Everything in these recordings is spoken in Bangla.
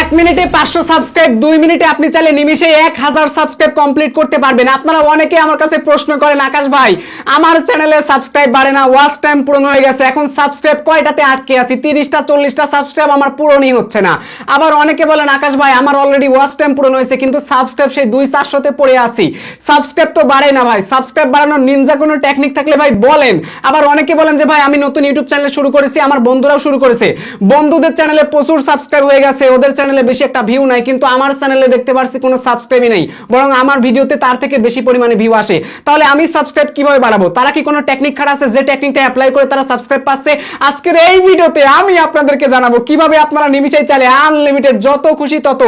এক মিনিটে 500 সাবস্ক্রাইব, 2 মিনিটে আপনি চাইলে নিমিষে 1000 সাবস্ক্রাইব কমপ্লিট করতে পারবেন। আপনারা অনেকে আমার কাছে প্রশ্ন করেন, আকাশ ভাই আমার চ্যানেলে সাবস্ক্রাইব বাড়ে না, ওয়াচ টাইম পূরণ হয়ে গেছে, এখন সাবস্ক্রাইব কয়টাতে আটকে আছি, 30টা 40টা সাবস্ক্রাইব আমার পূরণই হচ্ছে না। আবার অনেকে বলেন, আকাশ ভাই আমার অলরেডি ওয়াচ টাইম পূরণ হয়েছে কিন্তু সাবস্ক্রাইব সেই 200-400তে পড়ে আছি, সাবস্ক্রাইব তো বাড়ে না। ভাই সাবস্ক্রাইব বাড়ানোর নিনজা কোনো টেকনিক থাকলে ভাই বলেন। আবার অনেকে বলেন যে ভাই আমি নতুন ইউটিউব চ্যানেল শুরু করেছি, আমার বন্ধুরাও শুরু করেছে, বন্ধুদের চ্যানেলে প্রচুর সাবস্ক্রাইব হয়ে গেছে, ওদের চ্যানেলে বেশি একটা ভিউ নাই, কিন্তু আমার চ্যানেলে দেখতে পারছি কোনো সাবস্ক্রাইবই নেই, বরং আমার ভিডিওতে তার থেকে বেশি পরিমাণে ভিউ আসে। তাহলে আমি সাবস্ক্রাইব কিভাবে বাড়াবো? তারা কি কোনো টেকনিক খারাপ আছে যে টেকনিকটা অ্যাপ্লাই করে তারা সাবস্ক্রাইব পাচ্ছে? আজকের এই ভিডিওতে আমি আপনাদেরকে জানাবো কিভাবে আপনারা নিমিষেই চাইলে আনলিমিটেড যত খুশি তত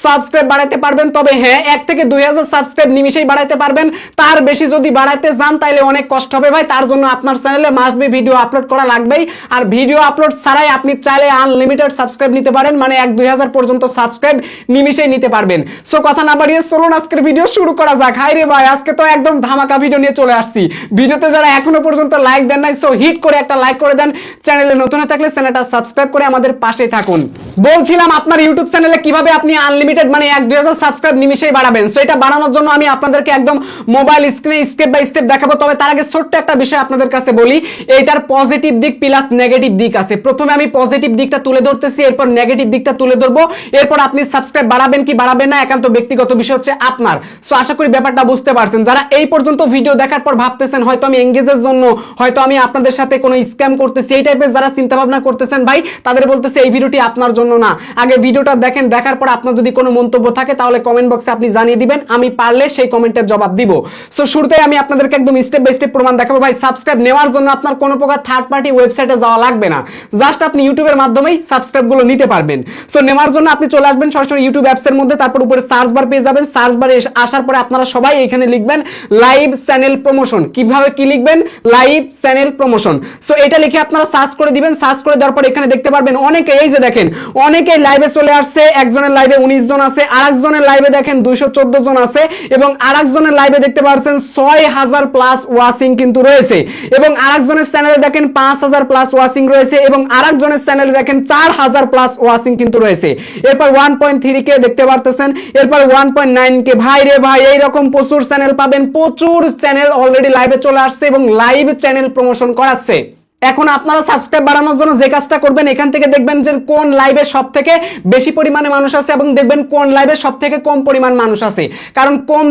সাবস্ক্রাইব বাড়াতে পারবেন। তবে হ্যাঁ, 1 থেকে 2000 সাবস্ক্রাইব নিমিষেই বাড়াতে পারবেন, তার বেশি যদি বাড়াতে যান তাহলে অনেক কষ্ট হবে ভাই। তার জন্য আপনার চ্যানেলে মাস্ট বি ভিডিও আপলোড করা লাগবেই, আর ভিডিও আপলোড ছাড়াই আপনি চাইলে আনলিমিটেড সাবস্ক্রাইব নিতে পারেন, মানে 1-2000 পর্যন্ত সাবস্ক্রাইব নিমিষেই নিতে পারবেন। সো কথা না বাড়িয়ে চলুন আজকের ভিডিও শুরু করা যাক। হাই রে ভাই, আজকে তো একদম ধামাকা ভিডিও নিয়ে চলে আসছি। ভিডিওতে যারা এখনো পর্যন্ত লাইক দেন নাই, সো হিট করে একটা লাইক করে দেন। চ্যানেলে নতুন হয়ে থাকলে চ্যানেলটা সাবস্ক্রাইব করে আমাদের পাশেই থাকুন। বলছিলাম আপনার ইউটিউব চ্যানেলে কিভাবে আপনি আনলিমিটেড মানে 1-2000 সাবস্ক্রাইব নিমিষেই বাড়াবেন। সো এটা বাড়ানোর জন্য আমি আপনাদেরকে একদম মোবাইল স্ক্রিনে স্টেপ বাই স্টেপ দেখাবো। তবে তার আগে ছোট্ট একটা বিষয় আপনাদের কাছে বলি, এইটার পজিটিভ দিক প্লাস নেগেটিভ দিক আছে। প্রথমে আমি পজিটিভ দিকটা তুলে ধরতেছি, এরপর নেগেটিভ দিকটা তুলে ধরবো, এরপর আপনি সাবস্ক্রাইব বাড়াবেন কি বাড়াবেন না একান্ত ব্যক্তিগত বিষয় হচ্ছে আপনার। সো আশা করি ব্যাপারটা বুঝতে পারছেন। যারা এই পর্যন্ত ভিডিও দেখার পর ভাবতেছেন হয়তো আমি এঙ্গেজের জন্য, হয়তো আমি আপনাদের সাথে কোনো স্ক্যাম করতেছি, এই টাইপের যারা চিন্তা ভাবনা করতেছেন ভাই, তাদের বলতেছে এই ভিডিওটি আপনার জন্য না। আগে ভিডিওটা দেখেন, দেখার পর আপনার যদি কোনো মন্তব্য থাকে তাহলে কমেন্ট বক্সে আপনি জানিয়ে দিবেন, আমি পারলে সেই কমেন্টের জবাব দিব। সো শুরুতেই আমি আপনাদেরকে একদম স্টেপ বাই স্টেপ প্রমাণ দেখাবো ভাই। সাবস্ক্রাইব নেওয়ার জন্য আপনার কোনো প্রকার থার্ড পার্টি ওয়েবসাইটে যাওয়া লাগবে না, জাস্ট আপনি ইউটিউবের মাধ্যমেই সাবস্ক্রাইব গুলো নিতে পারবেন। সো নেওয়ার জন্য আপনি চলে আসবেন সরাসরি ইউটিউব অ্যাপস এর মধ্যে, তারপর উপরে সার্চ বার পেয়ে যাবেন। সার্চ বারে আসার পরে আপনারা সবাই এখানে লিখবেন লাইভ চ্যানেল প্রমোশন। কিভাবে কি লিখবেন? Live channel promotion. সো এটা লিখে আপনারা সার্চ করে দিবেন। সার্চ করে দেওয়ার পর এখানে দেখতে পারবেন অনেকে, এই যে দেখেন অনেকেই লাইভে চলে আসছে। একজনের লাইভে 19 জন আছে, আরেকজনের লাইভে দেখেন 214 জন আছে, এবং আরেকজনের লাইভে দেখতে পাচ্ছেন 6000 প্লাস ওয়াচিং কিন্তু রয়েছে, এবং আরেকজনের চ্যানেলে দেখেন 5000 প্লাস ওয়াচিং রয়েছে, এবং আরেকজনের চ্যানেলে দেখেন 4000 প্লাস ওয়াচিং কিন্তু রয়েছে। এরপর 1.3 কে দেখতে পারতেছেন, এরপর 1.9 কে। ভাই রে ভাই, এইরকম প্রচুর চ্যানেল পাবেন, প্রচুর চ্যানেল অলরেডি লাইভে চলে আসছে এবং লাইভ চ্যানেল প্রমোশন করাচ্ছে। এখন আপনারা সাবস্ক্রাইব বাড়ানোর জন্য যে কাজটা করবেন, এখান থেকে দেখবেন যে কোন লাইভে সব থেকে বেশি পরিমাণে মানুষ আছে, এবং দেখবেন কোন লাইভে সব থেকে কম পরিমাণ মানুষ আছে। কারণ কম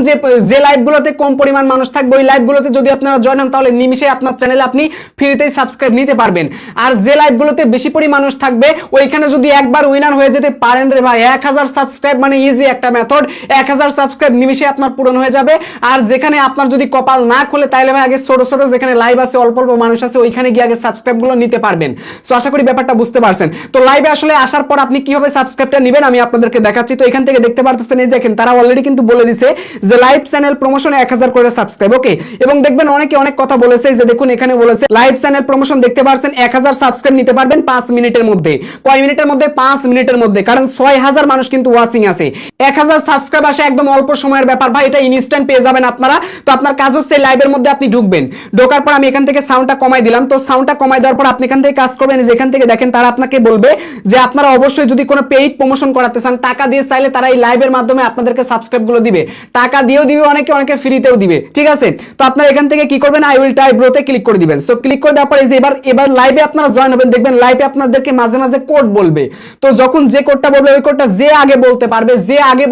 যে লাইভগুলোতে কম পরিমাণ মানুষ থাকবে, ওই লাইভগুলোতে যদি আপনারা জয়েন হন তাহলে নিমিষে আপনার চ্যানেলে আপনি ফ্রিতেই সাবস্ক্রাইব নিতে পারবেন। আর যে লাইভগুলোতে বেশি পরিমাণ মানুষ থাকবে, ওইখানে যদি একবার উইনার হয়ে যেতে পারেন রে ভাই, 1000 সাবস্ক্রাইব মানে ইজি একটা মেথড, 1000 সাবস্ক্রাইব নিমিষে আপনার পূরণ হয়ে যাবে। আর যেখানে আপনার যদি কপাল না খোলে তাহলে ভাই আগে ছোট ছোট যেখানে লাইভ আছে, অল্প অল্প মানুষ আছে, ওইখানে গিয়ে সাবস্ক্রাইব গুলো নিতে পারবেন। সো আশা করি ব্যাপারটা বুঝতে পারছেন। তো লাইভে আসলে আসার পর আপনি কিভাবে সাবস্ক্রাইবটা নেবেন আমি আপনাদেরকে দেখাচ্ছি। তো এখান থেকে দেখতে পারতেছেন, এই দেখেন তারা অলরেডি কিন্তু বলে দিয়েছে যে লাইভ চ্যানেল প্রমোশনে 1000 করে সাবস্ক্রাইব। ওকে, এবং দেখবেন অনেকে অনেক কথা বলেছে, যে দেখুন এখানে বলেছে লাইভ চ্যানেল প্রমোশন দেখতে পাচ্ছেন 1000 সাবস্ক্রাইব নিতে পারবেন 5 মিনিটের মধ্যে। কয় মিনিটের মধ্যে? 5 মিনিটের মধ্যে, কারণ 6000 মানুষ কিন্তু ওয়াচিং আছে। 1000 সাবস্ক্রাইব আসে একদম অল্প সময়ের ব্যাপার ভাই, এটা ইনস্ট্যান্ট পেয়ে যাবেন আপনারা। তো আপনার কাজ হচ্ছে লাইভের মধ্যে আপনি ঢুকবেন, ঢোকার পর আমি এখান থেকে সাউন্ডটা কমাই দিলাম। তো সাউন্ডটা কমাই দেওয়ার পর আপনি এখান থেকে কাজ করবেন, যেখান থেকে দেখেন তারা আপনাকে বলবে যে আপনারা অবশ্যই যদি কোনো পেইড প্রমোশন করাতে চান, টাকা দিয়ে চাইলে তারা এই লাইভের মাধ্যমে আপনাদেরকে সাবস্ক্রাইব গুলো দিবে, টাকা দিয়েও দিবে, অনেকে ফ্রিতেও দিবে, ঠিক আছে। তো আপনারা এখান থেকে কি করবেন? আই উইল টাইপ ব্রোতে ক্লিক করে দিবেন। তো ক্লিক করে দেওয়ার পরে যে এবার লাইভে আপনারা জয়েন হবেন, দেখবেন লাইভে আপনাদেরকে মাঝে মাঝে কোড বলবে। তো যখন যে কোডটা বলবে, ওই কোডটা যে আগে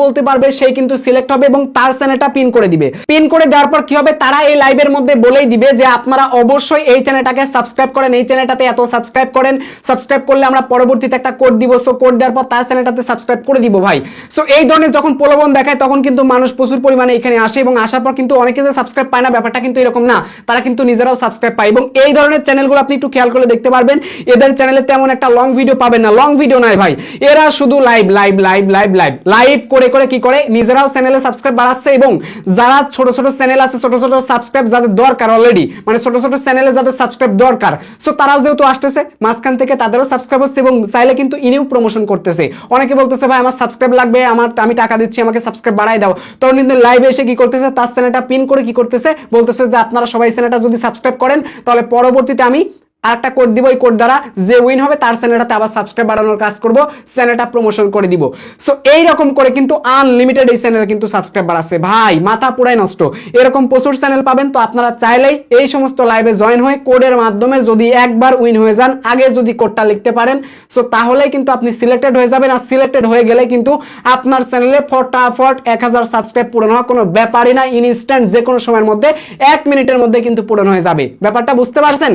বলতে পারবে সেই কিন্তু সিলেক্ট হবে এবং তার চ্যানেলটা পিন করে দিবে। পিন করে দেওয়ার পর কি হবে? তারা এই লাইভের মধ্যে বলেই দিবে যে আপনারা অবশ্যই এই চ্যানেলটাকে সাবস্ক্রাইব করেন, এই চ্যানেলটাতে এত সাবস্ক্রাইব করেন, সাবস্ক্রাইব করলে আমরা পরবর্তীতে একটা কোড দিব। সো কোড দেওয়ার পর তার চ্যানেলটাতে সাবস্ক্রাইব করে দিব ভাই। সো এই ধরনের যখন প্রলোভন দেখায় তখন কিন্তু মানুষ প্রচুর পরিমাণে এখানে আসে, এবং আসার পর কিন্তু অনেকে যে সাবস্ক্রাইব পায় না, ব্যাপারটা কিন্তু এরকম না, তারা কিন্তু নিজেরাও সাবস্ক্রাইব পায়। এবং এই ধরনের চ্যানেলগুলো আপনি একটু খেয়াল করে দেখতে পারবেন, এদের চ্যানেলে তেমন একটা লং ভিডিও পাবেন না, লং ভিডিও নাই ভাই, এরা শুধু live live live live live live করে করে কি করে নিজেরাও চ্যানেলে সাবস্ক্রাইব বাড়াচ্ছে। এবং যারা ছোট ছোট চ্যানেল আছে, ছোট ছোট সাবস্ক্রাইব যাদের দরকার অলরেডি, মানে ছোট ছোট চ্যানেলে যাদের সাবস্ক্রাইব দরকার, সো তারাও যেহেতু আসতেছে মাঝখান থেকে তাদেরও সাবস্ক্রাইব হচ্ছে, এবং চাইলে কিন্তু ইনিও প্রমোশন করতেছে। অনেকে বলতেছে ভাই আমার সাবস্ক্রাইব লাগবে, আমি টাকা দিচ্ছি, আমাকে সাবস্ক্রাইব বাড়াই দাও। তখন কিন্তু লাইভে এসে কি করতেছে? তার চ্যানেলটা পিন করে কি করতেছে? বলতেছে যে আপনারা সবাই চ্যানেলটা যদি সাবস্ক্রাইব করেন তাহলে পরবর্তীতে আমি আরেকটা কোড দিব, ওই কোড দ্বারা যে উইন হবে তার চ্যানেলটাতে আবার সাবস্ক্রাইব বাড়ানোর কাজ করব, চ্যানেলটা প্রমোশন করে দিব। সো এইরকম করে কিন্তু আনলিমিটেড এই চ্যানেলে কিন্তু সাবস্ক্রাইব বাড়াচ্ছে ভাই, মাথা পুরাই নষ্ট। এরকম প্রচুর চ্যানেল পাবেন। তো আপনারা চাইলেই এই সমস্ত লাইভে জয়েন হয়ে কোডের মাধ্যমে যদি একবার উইন হয়ে যান, আগে যদি কোডটা লিখতে পারেন, সো তাহলেই কিন্তু আপনি সিলেক্টেড হয়ে যাবেন। আর সিলেক্টেড হয়ে গেলে কিন্তু আপনার চ্যানেলে ফটাফট 1000 সাবস্ক্রাইব পূরণ হওয়া কোনো ব্যাপারই না, ইনস্ট্যান্ট যে কোনো সময়ের মধ্যে 1 মিনিটের মধ্যে কিন্তু পূরণ হয়ে যাবে। ব্যাপারটা বুঝতে পারছেন?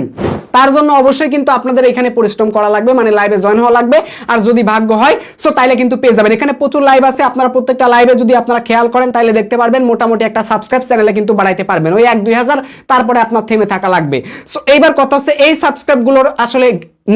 তার জন্য অবশ্যই কিন্তু আপনাদের এখানে পরিশ্রম করা লাগবে, মানে লাইভে জয়েন হওয়া লাগবে। আর যদি ভাগ্য হয় সো তাইলে কিন্তু পেয়ে যাবেন। এখানে প্রচুর লাইভ আছে, আপনারা প্রত্যেকটা লাইভে যদি আপনারা খেয়াল করেন তাহলে দেখতে পারবেন মোটামুটি একটা সাবস্ক্রাইব চ্যানেলে কিন্তু বাড়াইতে পারবেন, ওই 1-2 হাজার, তারপরে আপনার থেমে থাকা লাগবে। সো এইবার কথা হচ্ছে এই সাবস্ক্রাইব গুলোর আসলে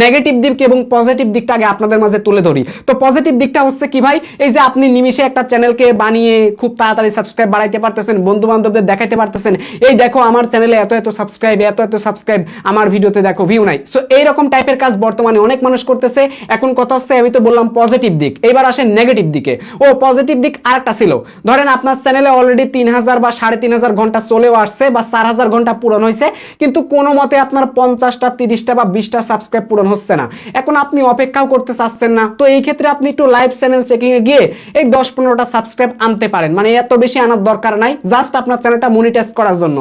নেগেটিভ দিক এবং পজিটিভ দিকটা আগে আপনাদের মাঝে তুলে ধরি। তো পজিটিভ দিকটা হচ্ছে কি ভাই, এই যে আপনি নিমিষে একটা চ্যানেলকে বানিয়ে খুব তাড়াতাড়ি সাবস্ক্রাইব বাড়াইতে পারতেছেন, বন্ধু বান্ধবদের দেখাইতে পারতেছেন, এই দেখো আমার চ্যানেলে এত এত সাবস্ক্রাইব, এত এত সাবস্ক্রাইব, আমার ভিডিওতে দেখো ভিউ নাই। সো এইরকম টাইপের কাজ বর্তমানে অনেক মানুষ করতেছে। এখন কথা হচ্ছে, আমি তো বললাম পজিটিভ দিক, এইবার আসেন নেগেটিভ দিকে। ও পজিটিভ দিক আরেকটা ছিল, ধরেন আপনার চ্যানেলে অলরেডি 3000 বা 3500 ঘন্টা চলেও আসছে বা 4000 ঘন্টা পূরণ হয়েছে, কিন্তু কোনো মতে আপনার 50টা 30টা বা 20টা সাবস্ক্রাইব পূরণ হচ্ছে না। এখন আপনি অপেক্ষাও করতে চাচ্ছেন না, তো এই ক্ষেত্রে আপনি একটু লাইভ চ্যানেল চেকিং এ গিয়ে এই 10-15টা সাবস্ক্রাইব আনতে পারেন, মানে এত বেশি আনার দরকার নাই, জাস্ট আপনার চ্যানেলটা মনিটাইজ করার জন্য।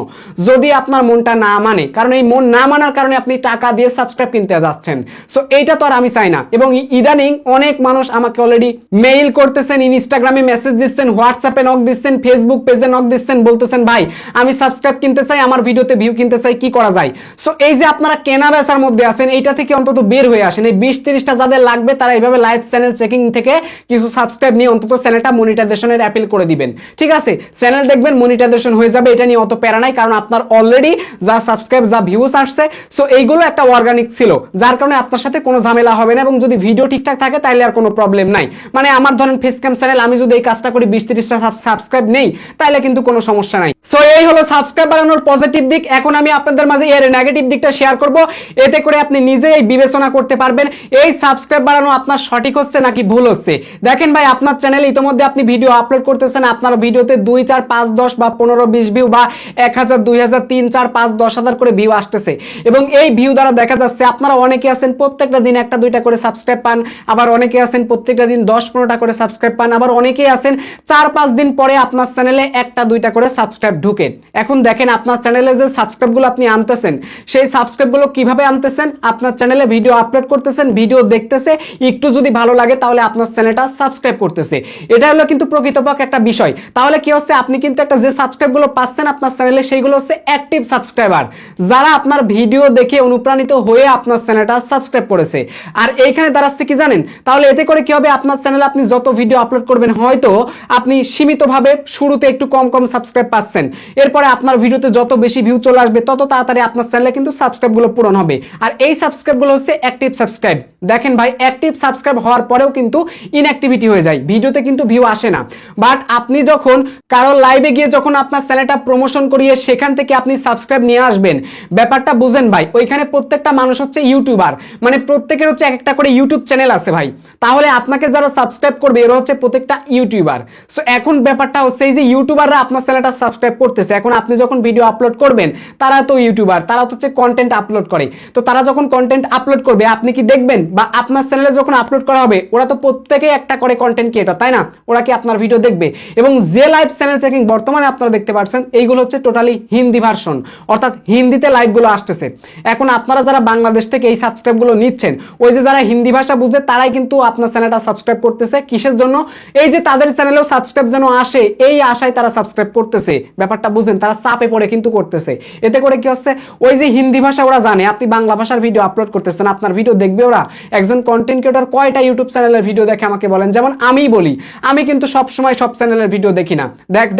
যদি আপনার মনটা না মানে, কারণ এই মন না মানার কারণে আপনি টাকা দিয়ে সাবস্ক্রাইব কিনতে যাচ্ছেন, সো এইটা তো আর আমি চাই না। এবং ইদানিং অনেক মানুষ আমাকে অলরেডি মেইল করতেছেন, ইনস্টাগ্রামে মেসেজ দিচ্ছেন, হোয়াটসঅ্যাপে নক দিচ্ছেন, ফেসবুক পেজে নক দিচ্ছেন, বলতেছেন ভাই আমি সাবস্ক্রাইব কিনতে চাই, আমার ভিডিওতে ভিউ কিনতে চাই, কি করা যায়? সো এই যে আপনারা কেনা বেচার মধ্যে আছেন, এইটা থেকে অন্তত বের হয়ে আসেন। এই 20-30টা যাদের লাগবে তারা এইভাবে লাইভ চ্যানেল চেকিং থেকে কিছু সাবস্ক্রাইব নিয়ে অন্তত চ্যানেলটা মনিটাইজেশনের অ্যাপিল করে দিবেন। ঠিক আছে, চ্যানেল দেখবেন মনিটাইজেশন হয়ে যাবে, এটা নিয়ে অত প্যারা নাই, কারণ আপনার অলরেডি যা সাবস্ক্রাইব যা ভিউজ আসছে, সো এইগুলো একটা অর্গানিক ছিল, যার কারণে আপনার সাথে কোনো ঝামেলা হবে না। এবং যদি ভিডিও ঠিকঠাক থাকে তাহলে আর কোনো প্রবলেম নাই। মানে আমার ধরেন ফেস ক্যাম চ্যানেল, আমি যদি এই কাজটা করি 20-30টা সাবস্ক্রাইব নেই, তাহলে কিন্তু কোনো সমস্যা নাই। সো এই হলো সাবস্ক্রাইব বাড়ানোর পজিটিভ দিক। এখন আমি আপনাদের মাঝে এর নেগেটিভ দিকটা শেয়ার করব, এতে করে আপনি নিজেই বিবেচনা করতে পারবেন এই সাবস্ক্রাইব বাড়ানো আপনার সঠিক হচ্ছে নাকি ভুল হচ্ছে। দেখেন ভাই, আপনার চ্যানেলে ইতিমধ্যে আপনি ভিডিও আপলোড করতেছেন, আপনার ভিডিওতে 2, 4, 5, 10 বা 15, 20 ভিউ বা 1000, 2000, 3, 4, 5, 10,000 করে ভিউ আসতেছে। এবং এই ভিউ দ্বারা দেখা যাচ্ছে আপনারা অনেকে আছেন প্রত্যেকটা দিন 1-2টা করে সাবস্ক্রাইব পান, আবার অনেকে আছেন প্রত্যেকটা দিন 10-15টা করে সাবস্ক্রাইব পান, আবার অনেকেই আছেন 4-5 দিন পরে আপনার চ্যানেলে 1-2টা করে সাবস্ক্রাইব ঢুকে। এখন দেখেন আপনার চ্যানেলে যে সাবস্ক্রাইবগুলো আপনি আনতেছেন, সেই সাবস্ক্রাইবগুলো কিভাবে আনতেছেন? আপনার চ্যানেলে ভিডিও আপলোড করতেছেন, ভিডিও দেখতেছে, একটু যদি ভালো লাগে তাহলে আপনার চ্যানেলটা সাবস্ক্রাইব করতেছে। এটা হলো কিন্তু প্রকৃতপক্ষে একটা বিষয়। তাহলে কি হচ্ছে, আপনি কিন্তু একটা যে সাবস্ক্রাইবগুলো পাচ্ছেন আপনার চ্যানেলে, সেইগুলো হচ্ছে অ্যাক্টিভ সাবস্ক্রাইবার, যারা আপনার ভিডিও দেখে অনুপ্রাণিত হয়ে আপনার চ্যানেলটা সাবস্ক্রাইব করেছে। আর এইখানে দাঁড়াচ্ছে কি জানেন? তাহলে এতে করে কি হবে, আপনার চ্যানেলে আপনি যত ভিডিও আপলোড করবেন, হয়তো আপনি সীমিতভাবে শুরুতে একটু কম কম সাবস্ক্রাইব পাচ্ছেন, এরপরে আপনার ভিডিওতে যত বেশি ভিউ চলে আসবে তত তাড়াতাড়ি আপনার চ্যানেলে কিন্তু সাবস্ক্রাইবগুলো পূরণ হবে। আর এই সাবস্ক্রাইবগুলো হচ্ছে অ্যাক্টিভ সাবস্ক্রাইব। দেখেন ভাই, অ্যাক্টিভ সাবস্ক্রাইব হওয়ার পরেও কিন্তু ইনঅ্যাক্টিভিটি হয়ে যায়, ভিডিওতে কিন্তু ভিউ আসে না। বাট আপনি যখন কারো লাইভে গিয়ে যখন আপনার চ্যানেলটা প্রমোশন করিয়ে সেখান থেকে আপনি সাবস্ক্রাইব নিয়ে আসবেন, ব্যাপারটা বুঝেন ভাই। ওইখানে প্রত্যেকটা মানুষ হচ্ছে ইউটিউবার, মানে প্রত্যেকের হচ্ছে এক একটা করে ইউটিউব চ্যানেল আছে ভাই। তাহলে আপনাকে যারা সাবস্ক্রাইব করবে এরা হচ্ছে প্রত্যেকটা ইউটিউবার। সো এখন ব্যাপারটা হচ্ছে এই যে ইউটিউবাররা আপনার চ্যানেলটা সাবস্ক্রাইব করতেছে, এখন আপনি যখন ভিডিও আপলোড করবেন, তারা তো ইউটিউবার, তারা তো হচ্ছে কন্টেন্ট আপলোড করে। তো তারা যখন কন্টেন্ট আপলোড করবে আপনি কি দেখবেন? বা আপনার চ্যানেলে যখন আপলোড করা হবে, ওরা তো প্রত্যেকে একটা করে কন্টেন্ট ক্রিয়েটর, তাই না? ওরা কি আপনার ভিডিও দেখবে? এবং যে লাইভ চ্যানেল চেকিং বর্তমানে আপনারা দেখতে পাচ্ছেন, এইগুলো হচ্ছে টোটালি হিন্দি ভার্সন, অর্থাৎ হিন্দিতে লাইভগুলো আসতেছে। এখন আপনারা যারা বাংলাদেশ থেকে এই সাবস্ক্রাইবগুলো নিচ্ছেন, ওই যে যারা হিন্দি ভাষা বুঝে তারাই কিন্তু আপনার চ্যানেলটা সাবস্ক্রাইব করতেছে। কিসের জন্য? এই যে তাদের চ্যানেলেও সাবস্ক্রাইব যেন আসে, এই আশায় তারা সাবস্ক্রাইব করতেছে। ব্যাপারটা বুঝেন, তারা চাপে পড়ে কিন্তু করতেছে। এতে করে কি হচ্ছে, ওই যে হিন্দি ভাষা ওরা জানে, আপনি বাংলা ভাষার ভিডিও আপলোড করতেছেন, আপনার ভিডিও দেখবে ওরা। একজন কন্টেন্ট ক্রিয়েটর কয়টা ইউটিউব চ্যানেলের ভিডিও দেখে আমাকে বলেন? যেমন আমি বলি, আমি কিন্তু সব সময় সব চ্যানেলের ভিডিও দেখি না।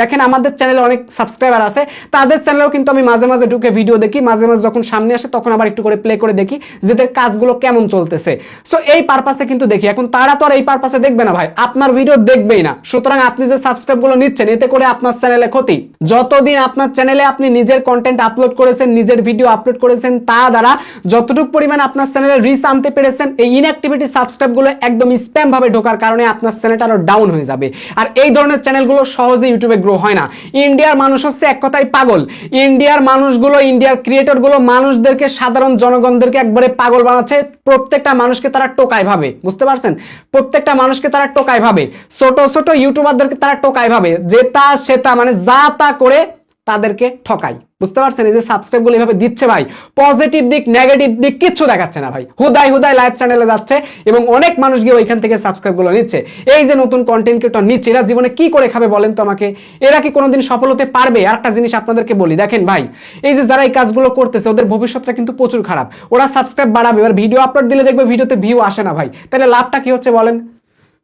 দেখেন আমাদের চ্যানেলে অনেক সাবস্ক্রাইবার আছে, তাদের চ্যানেলেও কিন্তু আমি মাঝে মাঝে ঢুকে ভিডিও দেখি, মাঝে মাঝে যখন সামনে আসে তখন আবার একটু করে প্লে করে দেখি যেদের কাজগুলো কেমন চলতেছে। সো এই পারপাসে কিন্তু দেখি। এখন তারা তো আর এই পারপাসে দেখবে না ভাই, আপনার ভিডিও দেখবেই না। সুতরাং আপনি যে সাবস্ক্রাইবগুলো নিচ্ছেন, এতে করে আপনার চ্যানেলে ক্ষতি। যতদিন আপনার চ্যানেলে আপনি নিজের কন্টেন্ট আপলোড করেছেন, নিজের ভিডিও আপলোড করেছেন, তা দ্বারা যতটুকু পরিমাণ আপনার চ্যানেলে রিচ আনতে পেরেছেন, এই ইনঅ্যাক্টিভিটি সাবস্ক্রাইবগুলো একদম স্প্যাম ভাবে ঢোকার কারণে আপনার চ্যানেলটা আরো ডাউন হয়ে যাবে। আর এই ধরনের চ্যানেলগুলো সহজে ইউটিউবে গ্রো হয় না। ইন্ডিয়ার মানুষ হচ্ছে এক কথায় পাগল। ইন্ডিয়ার মানুষগুলো, ইন্ডিয়ার ক্রিয়েটরগুলো মানুষদেরকে, সাধারণ জনগণদেরকে একবারে পাগল বানাচ্ছে। প্রত্যেকটা মানুষকে তারা টোকায় ভাবে, বুঝতে পারছেন? প্রত্যেকটা মানুষকে তারা টোকায় ভাবে, ছোট ছোট ইউটিউবারদেরকে তারা টোকায় ভাবে, যেটা সেটা মানে যা তা করে তাদেরকে ঠকাই, বুঝতে পারছেন? এই যে সাবস্ক্রাইব গুলো এইভাবে দিচ্ছে ভাই, পজিটিভ দিক নেগেটিভ দিক কিচ্ছু দেখাচ্ছে না ভাই, হুদাই হুদাই লাইভ চ্যানেলে যাচ্ছে এবং অনেক মানুষ গিয়ে ওইখান থেকে সাবস্ক্রাইব গুলো নিচ্ছে। এই যে নতুন কন্টেন্ট ক্রিয়েটর নিচ্ছে, এরা জীবনে কি করে খাবে বলেন তো আমাকে? এরা কি কোনোদিন সফল হতে পারবে? আর একটা জিনিস আপনাদেরকে বলি, দেখেন ভাই, এই যে যারা এই কাজগুলো করতেছে ওদের ভবিষ্যৎটা কিন্তু প্রচুর খারাপ। ওরা সাবস্ক্রাইব বাড়াবে, এবার ভিডিও আপলোড দিলে দেখবে ভিডিওতে ভিউ আসে না ভাই, তাহলে লাভটা কি হচ্ছে বলেন?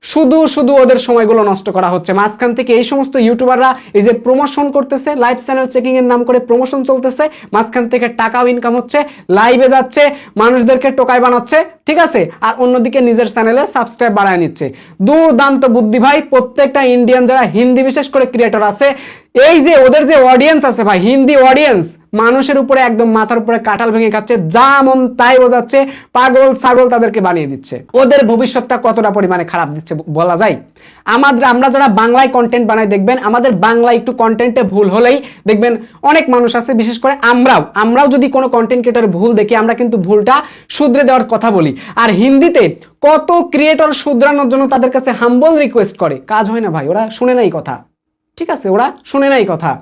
শুধু শুধু ওদের সময়গুলো নষ্ট করা হচ্ছে। মাঝখান থেকে এই সমস্ত ইউটিউবাররা এই যে প্রমোশন করতেছে, লাইভ চ্যানেল চেকিং এর নাম করে প্রমোশন চলতেছে, মাঝখান থেকে টাকাও ইনকাম হচ্ছে, লাইভে যাচ্ছে, মানুষদেরকে টোকাই বানাচ্ছে, ঠিক আছে? আর অন্যদিকে নিজের চ্যানেলে সাবস্ক্রাইব বাড়ায় নিচ্ছে। দুর্দান্ত বুদ্ধি ভাই। প্রত্যেকটা ইন্ডিয়ান যারা হিন্দি বিশেষ করে ক্রিয়েটর আছে, এই যে ওদের যে অডিয়েন্স আছে ভাই, হিন্দি অডিয়েন্স মানুষের উপরে একদম মাথার উপরে কাঁঠাল ভেঙে খাচ্ছে, যা মন তাই বোঝাচ্ছে, পাগল ছাগল তাদেরকে বানিয়ে দিচ্ছে। ওদের ভবিষ্যৎটা কতটা পরিমাণে খারাপ দিচ্ছে বলা যায়? আমরা যারা বাংলায় কন্টেন্ট বানাই, দেখবেন আমাদের বাংলায় একটু কন্টেন্টে ভুল হলেই দেখবেন অনেক মানুষ আছে, বিশেষ করে আমরাও যদি কোনো কন্টেন্ট ক্রিয়েটরের ভুল দেখি, আমরা কিন্তু ভুলটা শুধরে দেওয়ার কথা বলি। আর হিন্দিতে কত ক্রিয়েটর শুধরানোর জন্য তাদের কাছে হাম্বল রিকোয়েস্ট করে, কাজ হয় না ভাই, ওরা শুনে নাই কথা, ঠিক আছে? ওরা শুনে নাই কথা।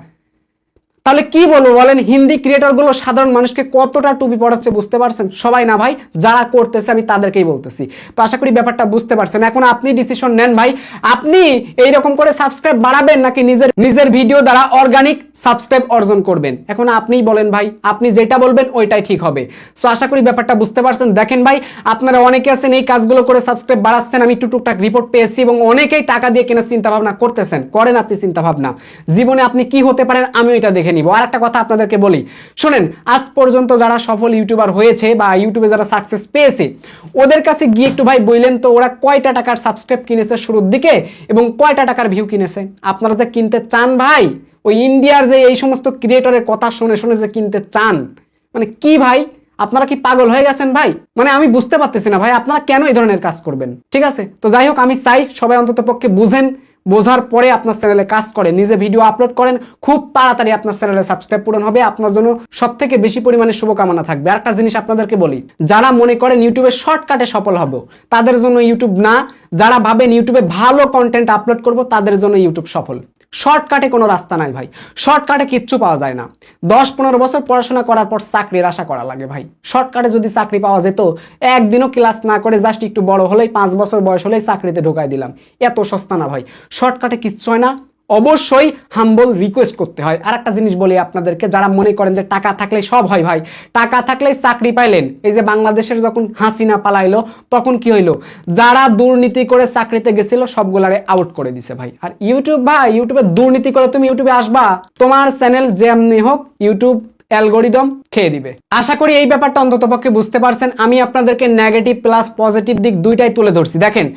তাহলে কি বলবো বলেন? হিন্দি ক্রিয়েটর গুলো সাধারণ মানুষকে কতটা টুপি পড়াচ্ছে, বুঝতে পারছেন? সবাই না ভাই, যারা করতেছে আমি তাদেরকেই বলতেছি। তো আশা করি ব্যাপারটা বুঝতে পারছেন। এখন আপনি ডিসিশন নেন ভাই, আপনি এইরকম করে সাবস্ক্রাইব বাড়াবেন নাকি নিজের ভিডিও দ্বারা অর্গানিক সাবস্ক্রাইব অর্জন করবেন? এখন আপনিই বলেন ভাই, আপনি যেটা বলবেন ওইটাই ঠিক হবে। সো আশা করি ব্যাপারটা বুঝতে পারছেন। দেখেন ভাই, আপনারা অনেকে আছেন এই কাজগুলো করে সাবস্ক্রাইব বাড়াচ্ছেন, আমি একটু টুকটাক রিপোর্ট পেয়েছি, এবং অনেকেই টাকা দিয়ে কেনার চিন্তা ভাবনা করতেছেন। করেন আপনি চিন্তা ভাবনা, জীবনে আপনি কি হতে পারেন আমি এটা দেখে নিব। আর একটা কথা আপনাদেরকে বলি, শুনেন, আজ পর্যন্ত যারা সফল ইউটিউবার হয়েছে বা ইউটিউবে যারা সাকসেস পেয়েছে, ওদের কাছে গিয়ে একটু ভাই বললেন তো ওরা কয়টা টাকার সাবস্ক্রাইব কিনেছে শুরুর দিকে এবং কয়টা টাকার ভিউ কিনেছে? আপনারা যে কিনতে চান ভাই, ওই ইন্ডিয়ার যে এই সমস্ত ক্রিয়েটরের কথা শুনে শুনে যে কিনতে চান, মানে কি ভাই, আপনারা কি পাগল হয়ে গেছেন ভাই? মানে আমি বুঝতে পারতেছি না ভাই, আপনারা কেন এই ধরনের কাজ করবেন? ঠিক আছে, তো যাই হোক, আমি চাই সবাই অন্তত পক্ষে বুঝেন, বোঝার পরে আপনার চ্যানেলে কাজ করেন, নিজে ভিডিও আপলোড করেন, খুব তাড়াতাড়ি আপনার চ্যানেলে সাবস্ক্রাইব পূরণ হবে। আপনার জন্য সব থেকে বেশি পরিমাণে শুভকামনা থাকবে। আর একটা জিনিস আপনাদেরকে বলি, যারা মনে করেন ইউটিউবে শর্টকাটে সফল হবে, তাদের জন্য ইউটিউব না। যারা ভাবেন ইউটিউবে ভালো কন্টেন্ট আপলোড করব, তাদের জন্য ইউটিউব সফল। শর্টকাটে কোনো রাস্তা নাই ভাই, শর্টকাটে কিচ্ছু পাওয়া যায় না। 10-15 বছর পড়াশোনা করার পর চাকরির আশা করা লাগে ভাই। শর্টকাটে যদি চাকরি পাওয়া যেত, একদিনও ক্লাস না করে জাস্ট একটু বড় হলেই, 5 বছর বয়স হলেই চাকরিতে ঢোকাই দিলাম। এত সস্তা না ভাই, শর্টকাটে কিচ্ছু হয় না। অবশ্যই হাম্বল রিকোয়েস্ট করতে হয়। আর একটা জিনিস বলি আপনাদেরকে, যারা মনে করেন যে টাকা থাকলে সব হয়, ভাই টাকা থাকলেই চাকরি পাইলেন। এই যে বাংলাদেশের যখন হাসিনা পালাইলো, তখন কি হইলো? যারা দুর্নীতি করে চাকরিতে গেছিল সবগুলারে আউট করে দিছে ভাই। আর ইউটিউব ভাই, ইউটিউবে দুর্নীতি করে তুমি ইউটিউবে আসবা, তোমার চ্যানেল যেমনি হোক ইউটিউব অ্যালগোরিদম খেয়ে দিবে। আশা করি এই ব্যাপারটা অন্ততপক্ষে বুঝতে পারছেন। আমি আপনাদেরকে নেগেটিভ প্লাস পজিটিভ দিক দুইটাই তুলে ধরছি। দেখেন,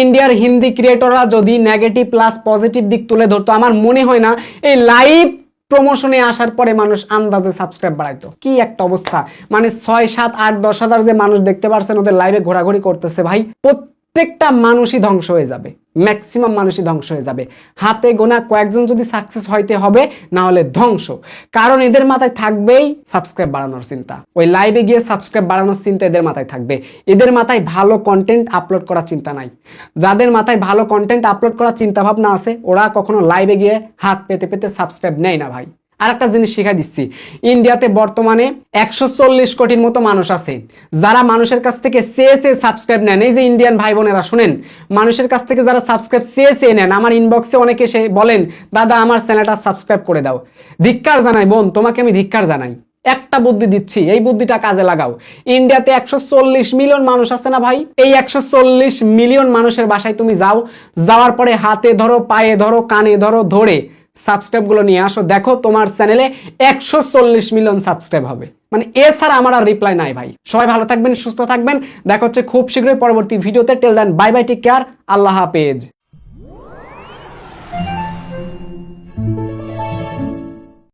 ইন্ডিয়ার হিন্দি ক্রিয়েটররা যদি নেগেটিভ প্লাস পজিটিভ দিক তুলে ধরতো, আমার মনে হয় না এই লাইভ প্রমোশনে আসার পরে মানুষ আন্দাজে সাবস্ক্রাইব বাড়াইতো। কি একটা অবস্থা, মানে 6, 7, 8, 10 হাজার যে মানুষ দেখতে পারছেন ওদের লাইভে ঘোরাঘুরি করতেছে ভাই, প্রত্যেকটা মানুষই ধ্বংস হয়ে যাবে, ম্যাক্সিমাম মানুষই ধ্বংস হয়ে যাবে। হাতে গোনা কয়েকজন যদি সাকসেস হইতে হবে, না হলে ধ্বংস। কারণ এদের মাথায় থাকবেই সাবস্ক্রাইব বাড়ানোর চিন্তা, ওই লাইভে গিয়ে সাবস্ক্রাইব বাড়ানোর চিন্তা এদের মাথায় থাকবে। এদের মাথায় ভালো কন্টেন্ট আপলোড করার চিন্তা নাই। যাদের মাথায় ভালো কন্টেন্ট আপলোড করার চিন্তা ভাবনা আছে, ওরা কখনো লাইভে গিয়ে হাত পেতে পেতে সাবস্ক্রাইব নেয় না ভাই। আর একটা জিনিস শিখাই দিচ্ছি, ইন্ডিয়াতে বর্তমানে 140 কোটির মতো মানুষ আছে, যারা মানুষের কাছ থেকে চেয়ে সাবস্ক্রাইব নেন। এই যে ইন্ডিয়ান ভাই বোনেরা শুনেন, মানুষের কাছ থেকে যারা সাবস্ক্রাইব চেয়ে নেন, আমার ইনবক্সে অনেকে এসে বলেন, দাদা আমার চ্যানেলটা সাবস্ক্রাইব করে দাও। ধিক্কার জানাই বোন, তোমাকে আমি ধিক্কার জানাই। একটা বুদ্ধি দিচ্ছি, এই বুদ্ধিটা কাজে লাগাও। ইন্ডিয়াতে 140 মিলিয়ন মানুষ আছে না ভাই, এই 140 মিলিয়ন মানুষের বাসায় তুমি যাও, যাওয়ার পরে হাতে ধরো, পায়ে ধরো, কানে ধরো, ধরে সাবস্ক্রাইব গুলো নিয়ে আসো, দেখো তোমার চ্যানেলে 140 মিলিয়ন সাবস্ক্রাইব হবে। মানে এছাড়া আমার আর রিপ্লাই নাই ভাই। সবাই ভালো থাকবেন, সুস্থ থাকবেন, দেখা হচ্ছে খুব শীঘ্রই পরবর্তী ভিডিওতে। Till then bye bye, take care, আল্লাহ হাফেজ।